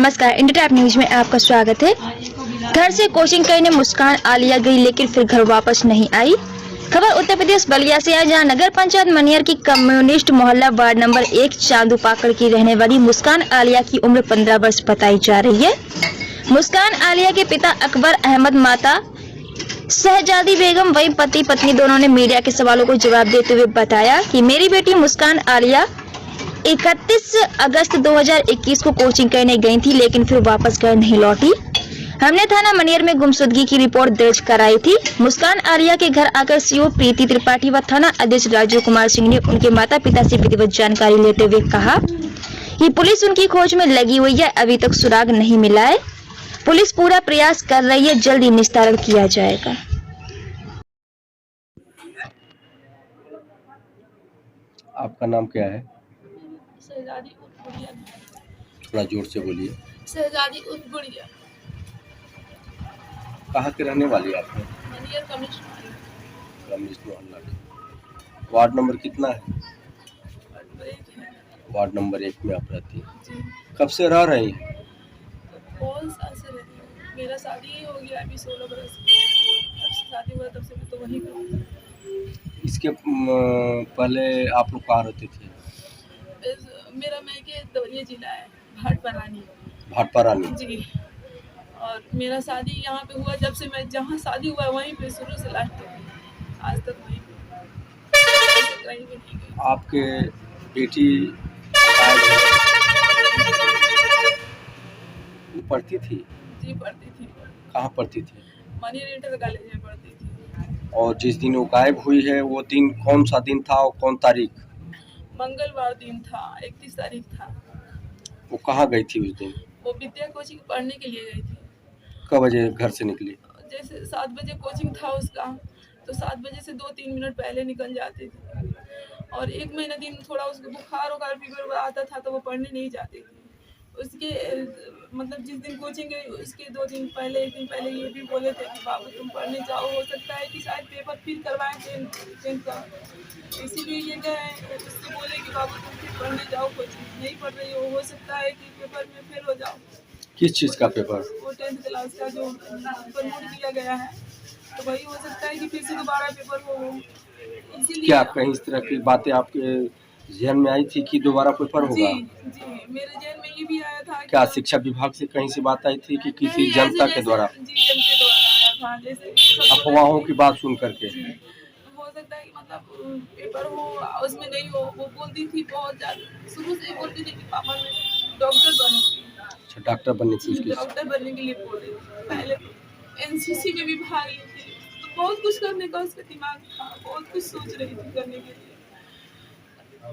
नमस्कार, India tap news में आपका स्वागत है। घर से कोचिंग करने मुस्कान आलिया गई लेकिन फिर घर वापस नहीं आई। खबर उत्तर प्रदेश बलिया से है, जहां नगर पंचायत मनियर की कम्युनिस्ट मोहल्ला वार्ड नंबर 1 चांदू पाकड़ की रहने वाली मुस्कान आलिया की उम्र 15 वर्ष बताई जा रही है। मुस्कान आलिया के पिता अकबर अहमद, माता शहजादी बेगम वही पति पत्नी दोनों ने मीडिया के सवालों को जवाब देते हुए बताया कि मेरी बेटी मुस्कान आलिया 31 अगस्त 2021 को कोचिंग करने गई थी, लेकिन फिर वापस घर नहीं लौटी। हमने थाना मनियर में गुमशुदगी की रिपोर्ट दर्ज कराई थी। मुस्कान आलिया के घर आकर सीओ प्रीति त्रिपाठी व थाना अध्यक्ष राजीव कुमार सिंह ने उनके माता पिता से विधिवत जानकारी लेते हुए कहा कि पुलिस उनकी खोज में लगी हुई है, अभी तक सुराग नहीं मिला है। पुलिस पूरा प्रयास कर रही है, जल्दी निस्तारण किया जाएगा। आपका नाम क्या है? शहजादी उर्फ गुड़िया। थोड़ा जोर से बोलिए। शहजादी उर्फ गुड़िया। कहाँ के रहने वाली आप? मनियर कमिश्नर। कम्युनिस्ट मोहल्ला के। वार्ड नंबर कितना है? वार्ड नंबर 1 में आप रहती हैं। जी। कब से रह रही हैं? बहुत साल से रहती हूँ। मेरा शादी हो गया अभी 16 बरस की। जब से शादी हुआ तब से मैं तो वहीं पे हूँ। इसके पहले आप लोग कहाँ रहते थे? मेरा मैके दौरिया जिला है, भाटपरानी। भाटपरानी। जी। और मेरा शादी यहाँ पे हुआ, जब से मैं जहाँ शादी हुआ वहीं पे शुरू से लास्ट तक, आज तक वहीं पे, कहीं भी नहीं गई। आपके बेटी पढ़ती थी? जी पढ़ती थी। कहाँ पढ़ती थी? मनियर इंटर कॉलेज में पढ़ती थी। और जिस दिन वो गायब हुई है वो दिन कौन सा दिन था और कौन तारीख? मंगलवार दिन था, 31 तारीख था। वो कहाँ गई थी उस दिन? वो विद्या कोचिंग पढ़ने के लिए गई थी। कब बजे घर से निकली? जैसे 7 बजे कोचिंग था उसका, तो 7 बजे से 2-3 मिनट पहले निकल जाती थी। और 1 महीना दिन थोड़ा उसको बुखार फीवर आता था तो वो पढ़ने नहीं जाती थी। उसके मतलब जिस दिन कोचिंग गई उसके 2 दिन पहले, 1 दिन पहले ये भी बोले थे कि बाबू तुम पढ़ने जाओ, हो सकता है कि शायद पेपर फिर करवाएं 10th का, इसीलिए ये गए। उससे बोले कि बाबू तुम फिर पढ़ने जाओ, कोचिंग नहीं पढ़ रही हो सकता है कि पेपर में फेल हो जाओ। किस चीज़ का पेपर? वो 10th क्लास का जो प्रमोट किया गया है, तो वही हो सकता है कि फिर से दोबारा पेपर हो। इसीलिए क्या कहीं इस तरह की बातें आपके ज़हन में आई थी कि दोबारा पेपर होगा? जी मेरे ज़हन में ये भी आया था। क्या शिक्षा विभाग से कहीं से बात आई थी कि किसी जनता के द्वारा? जी जनता द्वारा आया था, जैसे अफवाहों की बात सुन करके। हो सकता है कि मतलब पेपर हो उसमें नहीं हो। वो बोलती थी बहुत ज़्यादा, शुरू से बोलती थी कि पापा मैं डॉक्टर बनूंगी। अच्छा, डॉक्टर बनने की डॉक्टर बनने के लिए बोल रही थी। पहले एनसीसी में भी भाग ली थी, तो बहुत कुछ करने का उसका दिमाग था, बहुत कुछ सोच रही थी करने के लिए।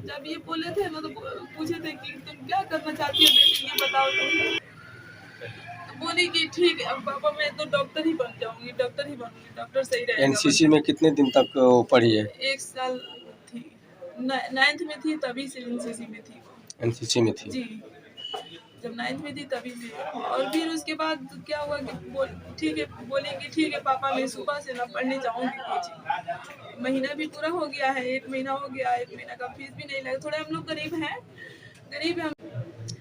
जब ये बोले थे ना तो पूछे थे कि तुम क्या करना चाहती हो बेटी, ये बताओ तो बोली कि ठीक है अब पापा मैं तो डॉक्टर ही बन जाऊंगी, डॉक्टर ही बनूंगी, डॉक्टर सही रहेगा। एनसीसी में कितने दिन तक पढ़ी है? 1 साल थी, 9th में थी तभी से एनसीसी में थी। एनसीसी में थी? जी जब 9th में थी तभी से। और फिर उसके बाद क्या हुआ कि ठीक है बोलेंगे ठीक है पापा मैं सुबह से ना पढ़ने जाऊंगी कोचिंग। महीना भी पूरा हो गया है, 1 महीना हो गया, 1 महीना का फीस भी नहीं लगा। थोड़े हम लोग गरीब हैं, गरीब हैं।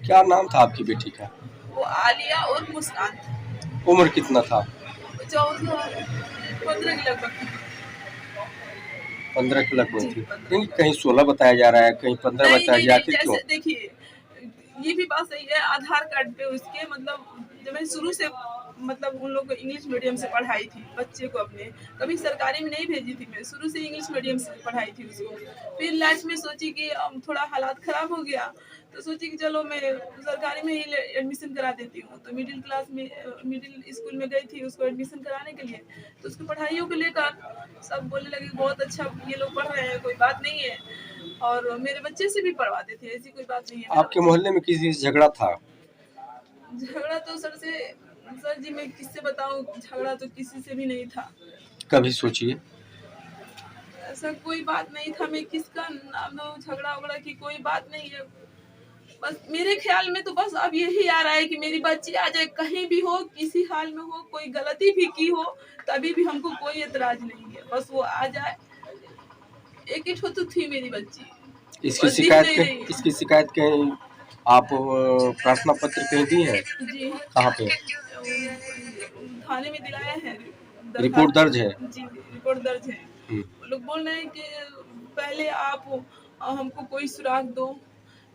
क्या नाम था आपकी बेटी का? वो आलिया और मुस्कान। उम्र कितना था? 15 के लगभग थी। 15 के लगभग थी। नहीं, कहीं 16 बताया जा रहा है, कहीं 15 बताया जा रहा है, क्यों? देखिए ये भी बात सही है, आधार कार्ड पे उसके मतलब जब मैं शुरू से मतलब उन लोग को इंग्लिश मीडियम से पढ़ाई थी बच्चे को अपने, कभी सरकारी में नहीं भेजी थी मैं, शुरू से इंग्लिश मीडियम से पढ़ाई थी उसको। फिर लास्ट में सोची कि थोड़ा हालात ख़राब हो गया तो सोची कि चलो मैं सरकारी में ही एडमिशन करा देती हूँ। तो मिडिल स्कूल में गई थी उसको एडमिशन कराने के लिए, तो उसको पढ़ाइयों को लेकर सब बोलने लगे बहुत अच्छा ये लोग पढ़ रहे हैं, कोई बात नहीं है। और मेरे बच्चे से भी पढ़वाते थे, ऐसी कोई बात नहीं है। आपके मोहल्ले में किसी से झगड़ा था? झगड़ा तो सर जी मैं किससे बताऊं, झगड़ा तो किसी से भी नहीं था। कभी सोचिए। ऐसा कोई बात नहीं था, मैं किसका नाम लूं, झगड़ा वगड़ा की कोई बात नहीं है। बस मेरे ख्याल में तो बस अब यही आ रहा है कि मेरी बच्ची आ जाए, कहीं भी हो किसी हाल में हो, कोई गलती भी की हो तभी भी हमको कोई एतराज नहीं है, बस वो आ जाए। एक ही तो थी मेरी बच्ची। इसकी शिकायत कहीं आप प्रार्थना पत्र कहीं दी है? जी कहाँ पे? थाने में दिलाया है, रिपोर्ट दर्ज है? जी रिपोर्ट दर्ज है। हम्म। वो लोग बोल रहे हैं कि पहले आप हमको कोई सुराग दो।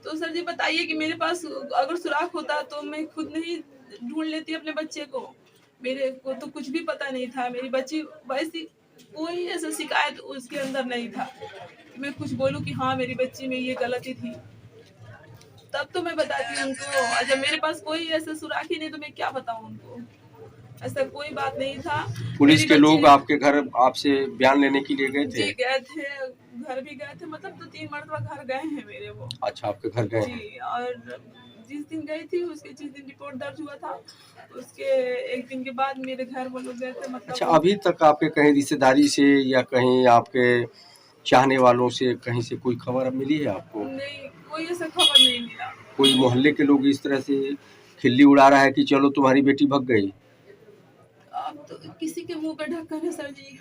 तो सर जी बताइए कि मेरे पास अगर सुराग होता तो मैं खुद नहीं ढूंढ लेती अपने बच्चे को। मेरे को तो कुछ भी पता नहीं था, मेरी बच्ची वैसी कोई ऐसा शिकायत उसके अंदर नहीं था कि मैं कुछ बोलूं कि हाँ मेरी बच्ची में ये गलती थी। तब तो मैं बताती उनको, और जब मेरे पास कोई ऐसा सुराग ही नहीं तो मैं क्या बताऊं उनको। ऐसा कोई बात नहीं था। पुलिस मेरी के बच्ची लोग आपके घर आपसे बयान लेने के लिए गए थे? जी गए थे, घर भी गए थे, मतलब 2-3 मरतबा घर गए हैं मेरे वो। अच्छा, आपके घर गए हैं? जी, और जिस दिन गई थी उसके जिस दिन रिपोर्ट दर्ज हुआ था उसके एक दिन के बाद मेरे घर वो लोग गए थे, अच्छा, मतलब अभी तक आपके कहीं रिश्तेदारी से या कहीं आपके चाहने वालों से कहीं से कोई खबर अब मिली है आपको? नहीं, कोई ऐसा खबर नहीं मिला। कोई मोहल्ले के लोग इस तरह से खिल्ली उड़ा रहा है कि चलो तुम्हारी बेटी भग गई? अब तो किसी के मुंह पे ढक्कन है सर जी।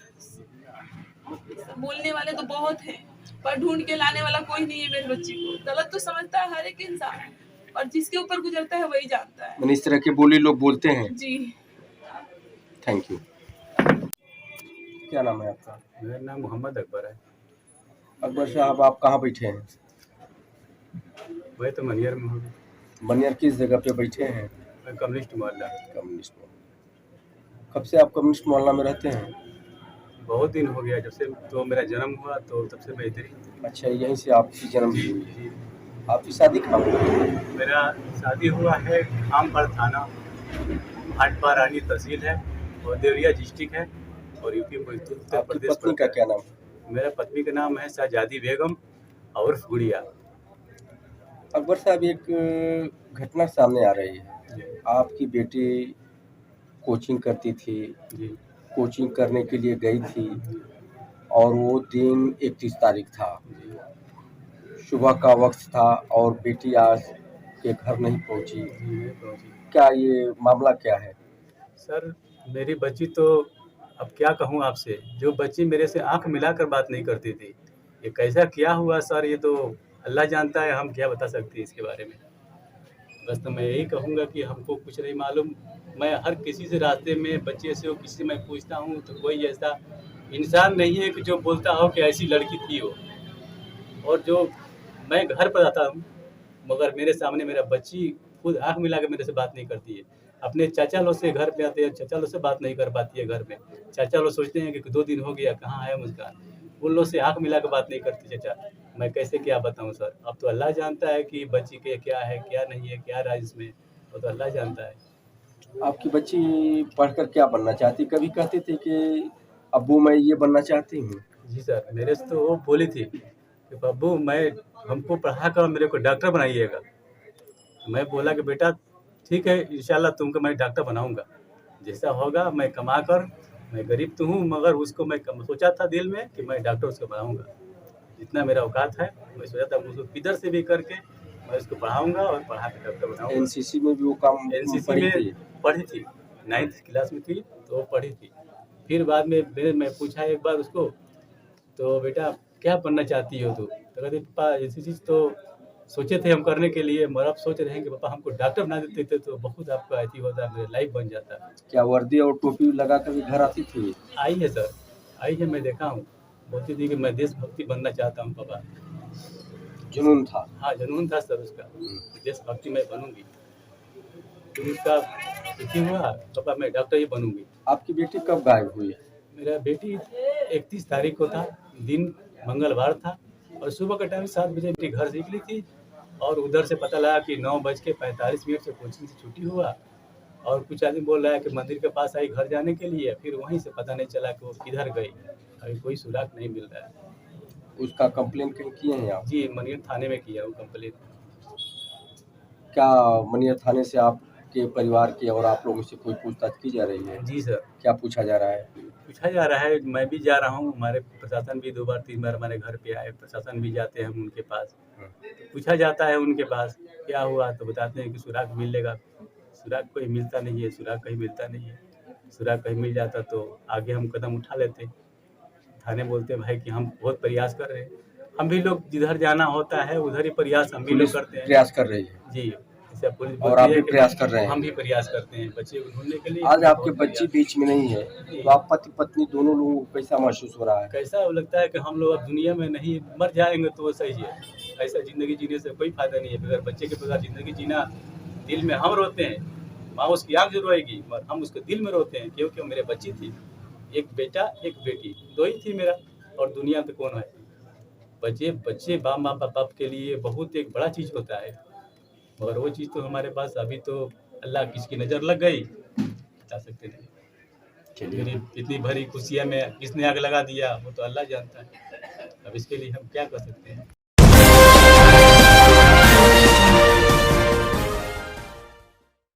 बोलने वाले तो बहुत हैं, पर ढूंढ के लाने वाला कोई नहीं है मेरी बच्ची को। गलत तो समझता है हर एक इंसान, और जिसके ऊपर गुजरता है वही जानता है। मैंने इस तरह के बोली लोग बोलते हैं। जी थैंक यू। क्या नाम है आपका? मेरा नाम मोहम्मद अकबर है। अकबर साहब, आप कहाँ बैठे हैं? मैं तो मनियर में हूँ। मनियर किस जगह पे बैठे हैं? मैं कम्युनिस्ट मोहल्ला। कम्युनिस्ट मोहल्ला। कब से आप कम्युनिस्ट मोहल्ला में रहते हैं? बहुत दिन हो गया, जब से तो मेरा जन्म हुआ तो तब से मैं इधर ही। अच्छा, यहीं से आपकी जन्म हुई है। जी, आपकी शादी कहाँ हुई है? मेरा शादी हुआ है आमपड़ थाना, भाटपा रानी तहसील है और देवरिया डिस्ट्रिक्ट है और यूपी उत्तर आपकी प्रदेश पत्नी पड़ता का क्या नाम है? है। मेरा पत्नी का नाम है शहजादी बेगम और गुड़िया। अकबर साहब, एक घटना सामने आ रही है। आपकी बेटी कोचिंग करती थी, जी कोचिंग करने के लिए गई थी और वो दिन 31 तारीख था, जी सुबह का वक्त था और बेटी आज के घर नहीं पहुंची। जी मैं पहुंची। क्या ये मामला क्या है? सर, मेरी बच्ची तो अब क्या कहूँ आपसे, जो बच्ची मेरे से आंख मिलाकर बात नहीं करती थी, ये कैसा क्या हुआ सर, ये तो अल्लाह जानता है, हम क्या बता सकते हैं इसके बारे में। बस तो मैं यही कहूँगा कि हमको कुछ नहीं मालूम। मैं हर किसी से रास्ते में बच्चे से हो किसी से मैं पूछता हूँ तो कोई ऐसा इंसान नहीं है कि जो बोलता हो कि ऐसी लड़की थी वो। और जो मैं घर पर आता हूँ मगर मेरे सामने मेरा बच्ची खुद आँख मिला के मेरे से बात नहीं करती है। अपने चाचा लोग से घर पे आते हैं, चाचा लोग से बात नहीं कर पाती है घर में। चाचा लोग सोचते हैं कि 2 दिन हो गया कहाँ है मुस्कान, उन लोग से आँख मिला के बात नहीं करती चाचा। मैं कैसे क्या बताऊँ सर, अब तो अल्लाह जानता है कि बच्ची के क्या है क्या नहीं है, क्या राज इसमें, वो तो अल्लाह जानता है। आपकी बच्ची पढ़कर क्या बनना चाहती? कभी कहती थी कि अब्बू मैं ये बनना चाहती हूँ? जी सर, मेरे से तो वो बोली थी कि बब्बू मैं हमको पढ़ा कर मेरे को डॉक्टर बनाइएगा। मैं बोला कि बेटा ठीक है, इंशाल्लाह तुमको मैं डॉक्टर बनाऊंगा, जैसा होगा मैं कमा कर, मैं गरीब तो हूँ मगर उसको मैं सोचा था दिल में कि मैं डॉक्टर उसको बनाऊंगा। जितना मेरा औकात है मैं सोचा था उसको किधर से भी करके मैं उसको पढ़ाऊंगा और पढ़ा के डॉक्टर बनाऊंगा। एनसीसी में भी वो काम एनसीसी पढ़ी में थी? पढ़ी थी, 9th क्लास में थी तो वो पढ़ी थी। फिर बाद में मैं पूछा एक बार उसको, तो बेटा क्या बनना चाहती हो तू? तो कहती पापा एनसीसी तो सोचे थे हम करने के लिए मगर अब सोच रहे हैं कि पापा हमको डॉक्टर बना देते थे तो बहुत आपका अथी होता, मेरा लाइफ बन जाता। क्या वर्दी और टोपी लगा कर भी घर आती थी? आई है सर, आई है, मैं देखा हूँ। बोलती थी कि मैं देशभक्ति बनना चाहता हूँ पापा। जुनून था? हाँ जुनून था सर उसका, देशभक्ति मैं बनूंगी। फिर उसका अथी हुआ पापा मैं डॉक्टर ही बनूंगी। आपकी बेटी कब गायब हुई? मेरा बेटी 31 तारीख को था, दिन मंगलवार था और सुबह का टाइम 7 बजे मेरी घर से निकली थी और उधर से पता लगा कि 9:45 से कोचिंग से छुट्टी हुआ और कुछ आदमी बोल रहा है कि मंदिर के पास आई घर जाने के लिए, फिर वहीं से पता नहीं चला कि वो किधर गई। अभी कोई सुराग नहीं मिल रहा है। उसका कंप्लेन कहीं किए हैं आप? जी मनियर थाने में किया हूँ कंप्लेन। क्या मनियर थाने से आपके परिवार के और आप लोगों से कोई पूछताछ की जा रही है? जी सर, क्या पूछा जा रहा है? पूछा जा रहा है, मैं भी जा रहा हूँ, हमारे प्रशासन भी 2 बार 3 बार हमारे घर पे आए, प्रशासन भी जाते हैं हम उनके पास, तो पूछा जाता है उनके पास क्या हुआ तो बताते हैं कि सुराग मिलेगा। सुराग कोई मिलता नहीं है, सुराग कहीं मिलता नहीं है। सुराग कहीं मिल जाता तो आगे हम कदम उठा लेते। थाने बोलते हैं भाई कि हम बहुत प्रयास कर रहे हैं, हम भी लोग जिधर जाना होता है उधर ही प्रयास हम भी लोग पुलिस करते हैं। प्रयास कर रही है जी, जैसे पुलिस और बोलती आप है भी कि प्रयास कर रहे हैं। हम भी प्रयास करते हैं बच्चे को ढूंढने के लिए। आज हम आपके बहुत बच्ची प्रयास- बीच में नहीं है, तो आप पति पत्नी दोनों लोगों को कैसा महसूस हो रहा है? कैसा लगता है कि हम लोग अब दुनिया में नहीं, मर जाएंगे तो वो सही है। ऐसा जिंदगी जीने से कोई फायदा नहीं है। बगैर बच्चे के बगैर जिंदगी जीना, दिल में हम रोते हैं, माँ उसकी आँख जो रोएगी मगर हम उसके दिल में रोते हैं, क्योंकि वो मेरे बच्ची थी। एक बेटा एक बेटी, दो ही थी मेरा, और दुनिया पे कौन है। बच्चे बच्चे माँ बाप के लिए बहुत एक बड़ा चीज़ होता है, मगर वो चीज़ तो हमारे पास अभी तो अल्लाह किसकी नज़र लग गई बता सकते नहीं। मेरी इतनी भरी खुशियाँ में किसने आग लगा दिया वो तो अल्लाह जानता है। अब इसके लिए हम क्या कर सकते हैं।